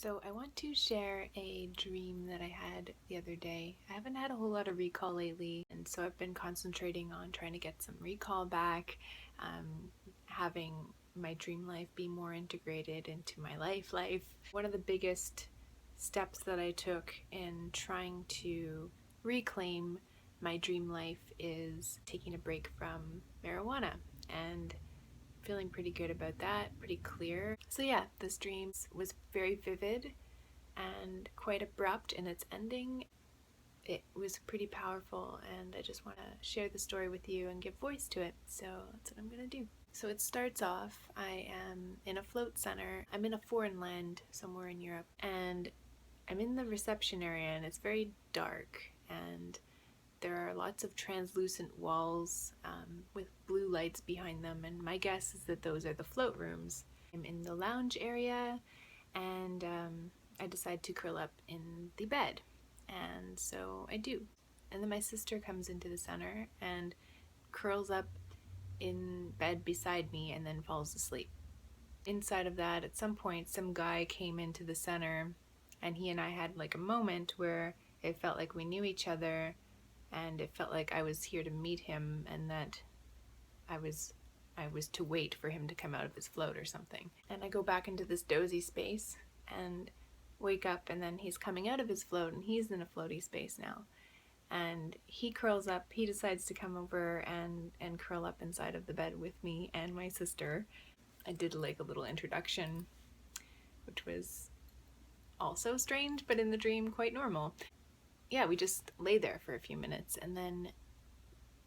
So I want to share a dream that I had the other day. I haven't had a whole lot of recall lately, and so I've been concentrating on trying to get some recall back, having my dream life be more integrated into my life. One of the biggest steps that I took in trying to reclaim my dream life is taking a break from marijuana, and feeling pretty good about that, pretty clear. So yeah, this dream was very vivid and quite abrupt in its ending. It was pretty powerful, and I just want to share the story with you and give voice to it. So that's what I'm going to do. So it starts off, I am in a float center. I'm in a foreign land somewhere in Europe, and I'm in the reception area, and it's very dark, and there are lots of translucent walls with blue lights behind them, and my guess is that those are the float rooms. I'm in the lounge area, and I decide to curl up in the bed, and so I do. And then my sister comes into the center and curls up in bed beside me and then falls asleep. Inside of that, at some point, some guy came into the center, and he and I had like a moment where it felt like we knew each other, and it felt like I was here to meet him, and that I was to wait for him to come out of his float or something. And I go back into this dozy space and wake up, and then he's coming out of his float, and he's in a floaty space now. And he curls up, he decides to come over and curl up inside of the bed with me and my sister. I did like a little introduction, which was also strange, but in the dream quite normal. Yeah, we just lay there for a few minutes, and then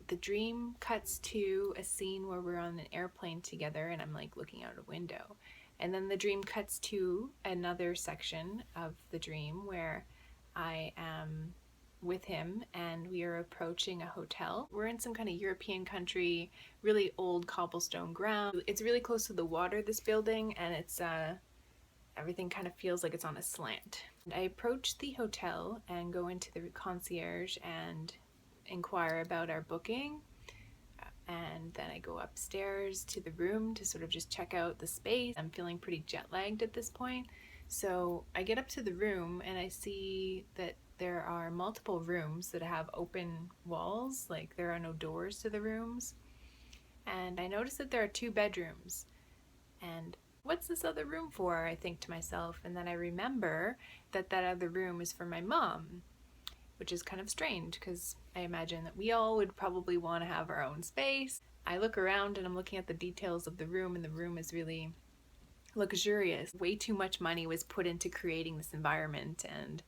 the dream cuts to a scene where we're on an airplane together, and I'm like looking out a window. And then the dream cuts to another section of the dream where I am with him, and we are approaching a hotel. We're in some kind of European country, really old cobblestone ground. It's really close to the water, this building, and it's everything kind of feels like it's on a slant. And I approach the hotel and go into the concierge and inquire about our booking, and then I go upstairs to the room to sort of just check out the space. I'm feeling pretty jet lagged at this point, so I get up to the room and I see that there are multiple rooms that have open walls, like there are no doors to the rooms. And I notice that there are two bedrooms, and what's this other room for, I think to myself, and then I remember that that other room is for my mom, which is kind of strange because I imagine that we all would probably want to have our own space. I look around and I'm looking at the details of the room, and the room is really luxurious. Way too much money was put into creating this environment, and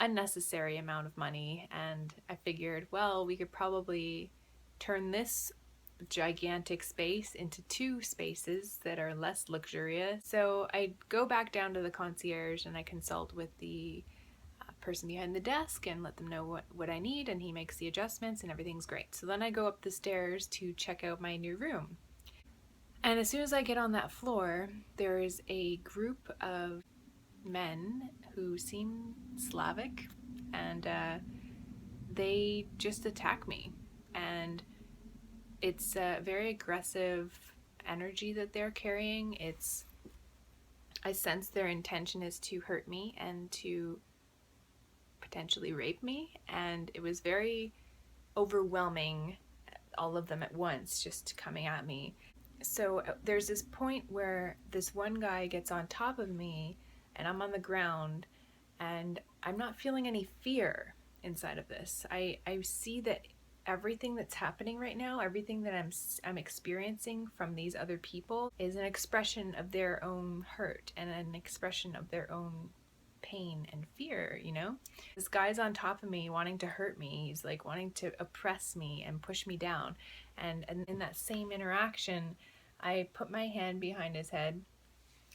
unnecessary amount of money, and I figured, well, we could probably turn this gigantic space into two spaces that are less luxurious. So I go back down to the concierge and I consult with the person behind the desk and let them know what I need, and he makes the adjustments and everything's great. So then I go up the stairs to check out my new room. And as soon as I get on that floor, there is a group of men who seem Slavic, and they just attack me. And it's a very aggressive energy that they're carrying. I sense their intention is to hurt me and to potentially rape me, and it was very overwhelming, all of them at once just coming at me. So there's this point where this one guy gets on top of me and I'm on the ground, and I'm not feeling any fear inside of this. I see that everything that's happening right now, everything that I'm experiencing from these other people is an expression of their own hurt and an expression of their own pain and fear, you know? This guy's on top of me wanting to hurt me. He's like wanting to oppress me and push me down. And in that same interaction, I put my hand behind his head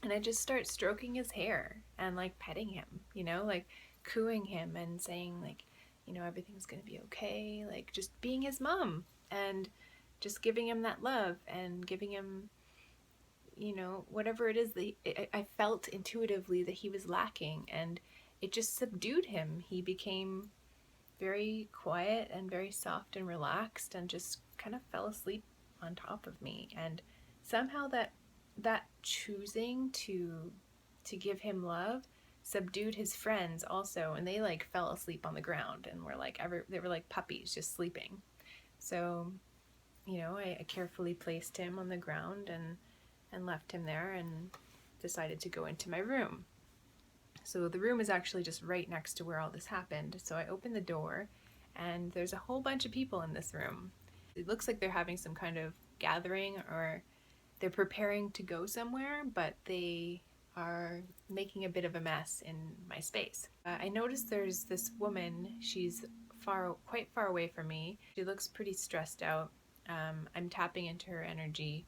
and I just start stroking his hair and like petting him, you know, like cooing him and saying like, you know, everything's gonna be okay, like just being his mom and just giving him that love and giving him, you know, whatever it is that I felt intuitively that he was lacking, and it just subdued him. He became very quiet and very soft and relaxed and just kind of fell asleep on top of me. And somehow that choosing to to give him love, subdued his friends also, and they like fell asleep on the ground and were like they were like puppies just sleeping. So, I carefully placed him on the ground and left him there and decided to go into my room. So the room is actually just right next to where all this happened. So I opened the door and there's a whole bunch of people in this room. It looks like they're having some kind of gathering, or they're preparing to go somewhere, but they are making a bit of a mess in my space. I noticed there's this woman. She's quite far away from me. She looks pretty stressed out. I'm tapping into her energy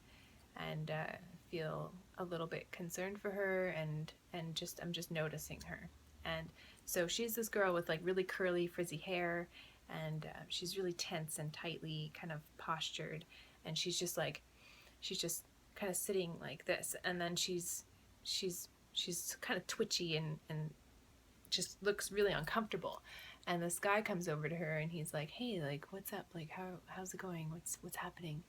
and feel a little bit concerned for her, and I'm just noticing her. And so she's this girl with like really curly frizzy hair, and she's really tense and tightly kind of postured, and she's just kind of sitting like this, and then she's kind of twitchy and just looks really uncomfortable. And this guy comes over to her and he's like, "Hey, like, what's up? Like, how's it going? What's happening?"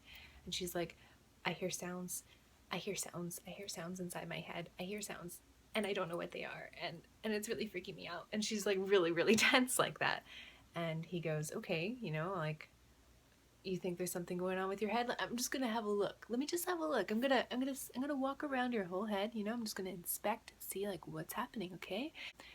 And she's like, "I hear sounds. I hear sounds. I hear sounds inside my head. I hear sounds, and I don't know what they are, and it's really freaking me out." And she's like really, really tense like that. And he goes, "Okay, like, you think there's something going on with your head? I'm just gonna have a look. Let me just have a look. I'm gonna walk around your whole head. I'm just gonna inspect and see like what's happening. Okay?"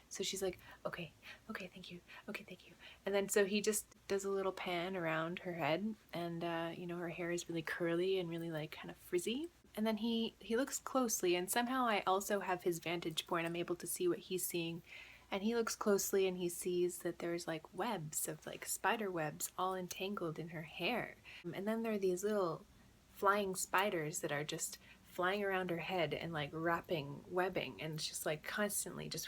So she's like, "Okay, thank you. Okay, thank you." And then so he just does a little pan around her head, and her hair is really curly and really like kind of frizzy. And then he looks closely, and somehow I also have his vantage point. I'm able to see what he's seeing. And he looks closely and he sees that there's like webs of like spider webs all entangled in her hair. And then there are these little flying spiders that are just flying around her head and like wrapping webbing, and it's just like constantly just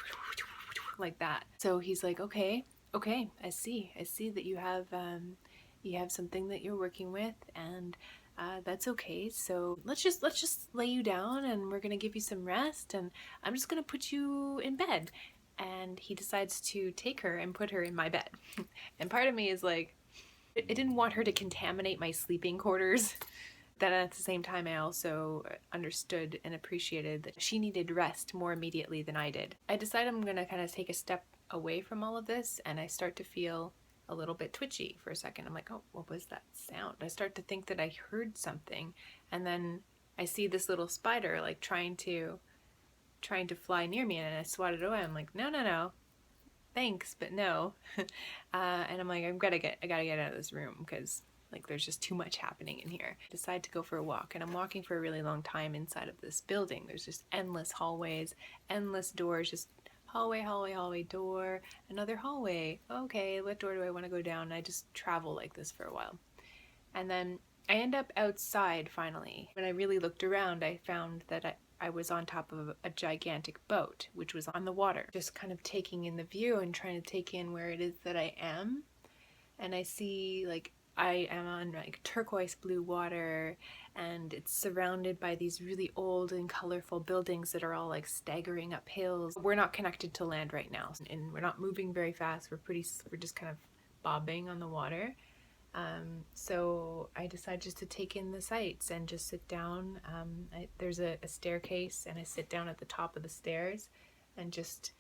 like that. So he's like, okay, I see that you have something that you're working with, and that's okay. So let's just lay you down, and we're gonna give you some rest, and I'm just gonna put you in bed. And he decides to take her and put her in my bed. And part of me is like, I didn't want her to contaminate my sleeping quarters. Then at the same time, I also understood and appreciated that she needed rest more immediately than I did. I decided I'm going to kind of take a step away from all of this, and I start to feel a little bit twitchy for a second. I'm like, oh, what was that sound? I start to think that I heard something, and then I see this little spider like trying to fly near me, and I swat it away. I'm like, no, thanks, but no. And I'm like, I gotta get out of this room, because like there's just too much happening in here. I decide to go for a walk, and I'm walking for a really long time inside of this building. There's just endless hallways, endless doors, just hallway, door, another hallway. Okay, what door do I want to go down? And I just travel like this for a while. And then I end up outside finally. When I really looked around, I found that I was on top of a gigantic boat, which was on the water, just kind of taking in the view and trying to take in where it is that I am. And I see like I am on like turquoise blue water, and it's surrounded by these really old and colorful buildings that are all like staggering up hills. We're not connected to land right now, and we're not moving very fast. We're just kind of bobbing on the water. So I decided just to take in the sights and just sit down. There's a staircase, and I sit down at the top of the stairs and just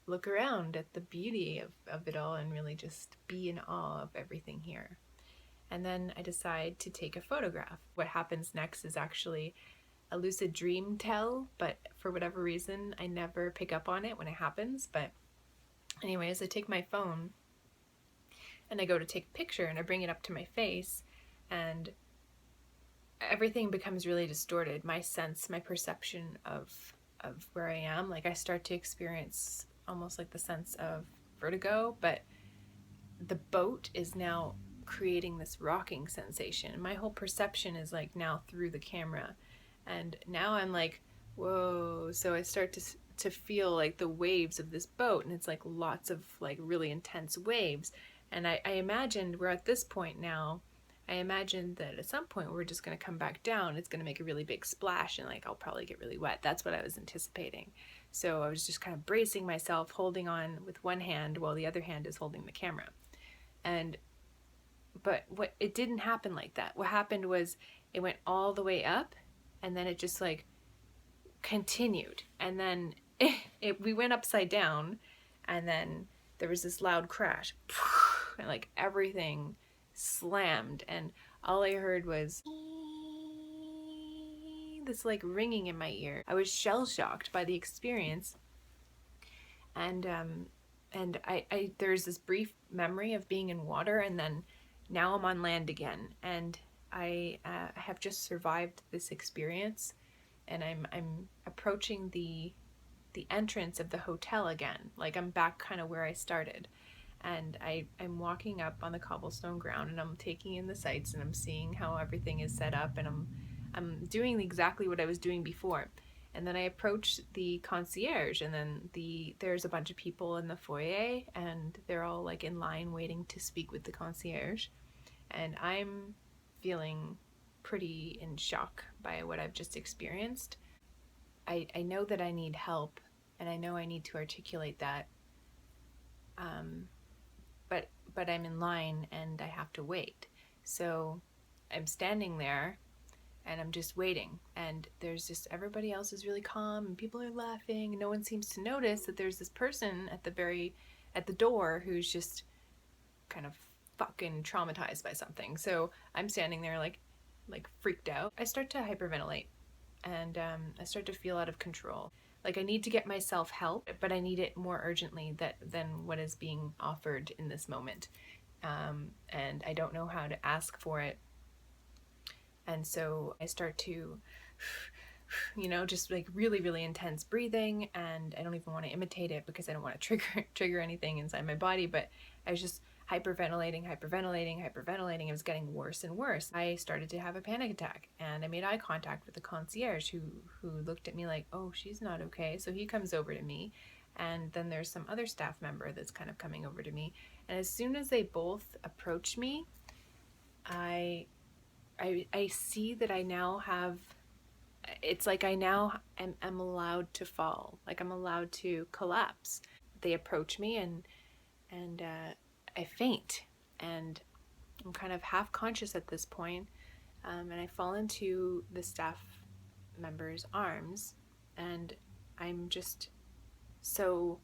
look around at the beauty of it all, and really just be in awe of everything here. And then I decide to take a photograph. What happens next is actually a lucid dream tell, but for whatever reason, I never pick up on it when it happens. But anyways, I take my phone and I go to take a picture, and I bring it up to my face, and everything becomes really distorted. My perception of where I am, like I start to experience almost like the sense of vertigo, but the boat is now creating this rocking sensation, and my whole perception is like now through the camera, and now I'm like, whoa. So I start to feel like the waves of this boat, and it's like lots of like really intense waves. And I imagined we're at this point now. I imagined that at some point we're just going to come back down. It's going to make a really big splash, and like I'll probably get really wet. That's what I was anticipating. So I was just kind of bracing myself, holding on with one hand while the other hand is holding the camera. But it didn't happen like that. What happened was it went all the way up, and then it just like continued, and then we went upside down, and then there was this loud crash, and like everything slammed, and all I heard was this like ringing in my ear. I was shell shocked by the experience, and I there's this brief memory of being in water, and then now I'm on land again, and I have just survived this experience, and I'm approaching the entrance of the hotel again. Like I'm back kind of where I started. And I'm walking up on the cobblestone ground, and I'm taking in the sights, and I'm seeing how everything is set up, and I'm doing exactly what I was doing before. And then I approach the concierge, and then there's a bunch of people in the foyer, and they're all like in line waiting to speak with the concierge. And I'm feeling pretty in shock by what I've just experienced. I know that I need help, and I know I need to articulate that. But I'm in line and I have to wait. So I'm standing there and I'm just waiting. And there's just everybody else is really calm and people are laughing. And no one seems to notice that there's this person at the door who's just kind of fucking traumatized by something. So I'm standing there like freaked out. I start to hyperventilate, and I start to feel out of control. Like I need to get myself help, but I need it more urgently than what is being offered in this moment. And I don't know how to ask for it. And so I start to, just like really, really intense breathing. And I don't even want to imitate it because I don't want to trigger anything inside my body. But I was just hyperventilating. It was getting worse and worse. I started to have a panic attack, and I made eye contact with the concierge who looked at me like, oh, she's not okay. So he comes over to me, and then there's some other staff member that's kind of coming over to me. And as soon as they both approach me, I see that I now have, it's like I now am allowed to fall, like I'm allowed to collapse. They approach me, and I faint, and I'm kind of half conscious at this point, and I fall into the staff member's arms, and I'm just so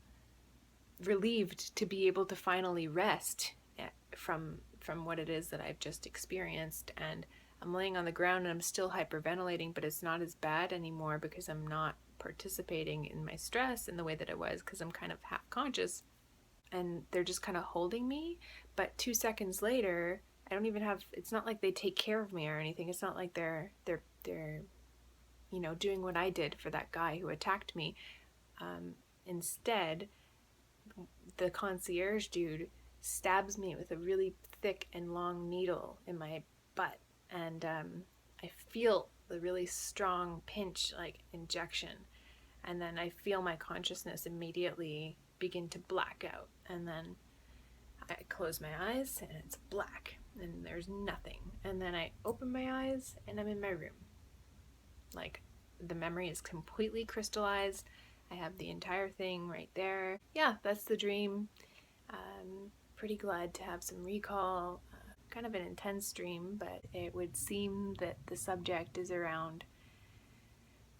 relieved to be able to finally rest from what it is that I've just experienced. And I'm laying on the ground and I'm still hyperventilating, but it's not as bad anymore because I'm not participating in my stress in the way that I was, because I'm kind of half conscious. And they're just kind of holding me, but 2 seconds later, I don't even have, it's not like they take care of me or anything. It's not like they're doing what I did for that guy who attacked me. Instead, the concierge dude stabs me with a really thick and long needle in my butt, and I feel the really strong pinch, like injection, and then I feel my consciousness immediately begin to black out, and then I close my eyes and it's black and there's nothing, and then I open my eyes and I'm in my room. Like the memory is completely crystallized. I have the entire thing right there. Yeah, that's the dream. Pretty glad to have some recall. Kind of an intense dream, but it would seem that the subject is around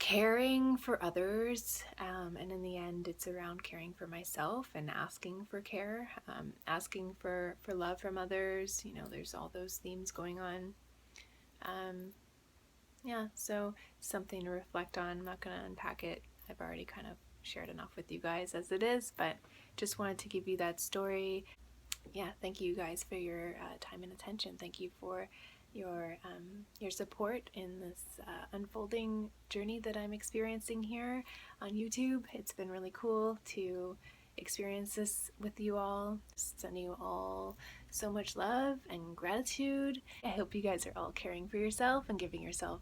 caring for others, and in the end it's around caring for myself and asking for care, asking for love from others. There's all those themes going on. So something to reflect on. I'm not going to unpack it. I've already kind of shared enough with you guys as it is, but just wanted to give you that story. Thank you guys for your time and attention. Thank you for your support in this unfolding journey that I'm experiencing here on YouTube. It's been really cool to experience this with you all. Send you all so much love and gratitude. I hope you guys are all caring for yourself and giving yourself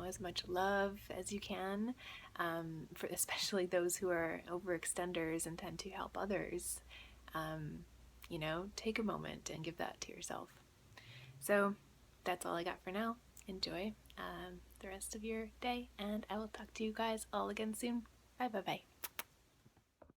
as much love as you can, for especially those who are overextenders and tend to help others. Take a moment and give that to yourself. So that's all I got for now. Enjoy the rest of your day, and I will talk to you guys all again soon. Bye.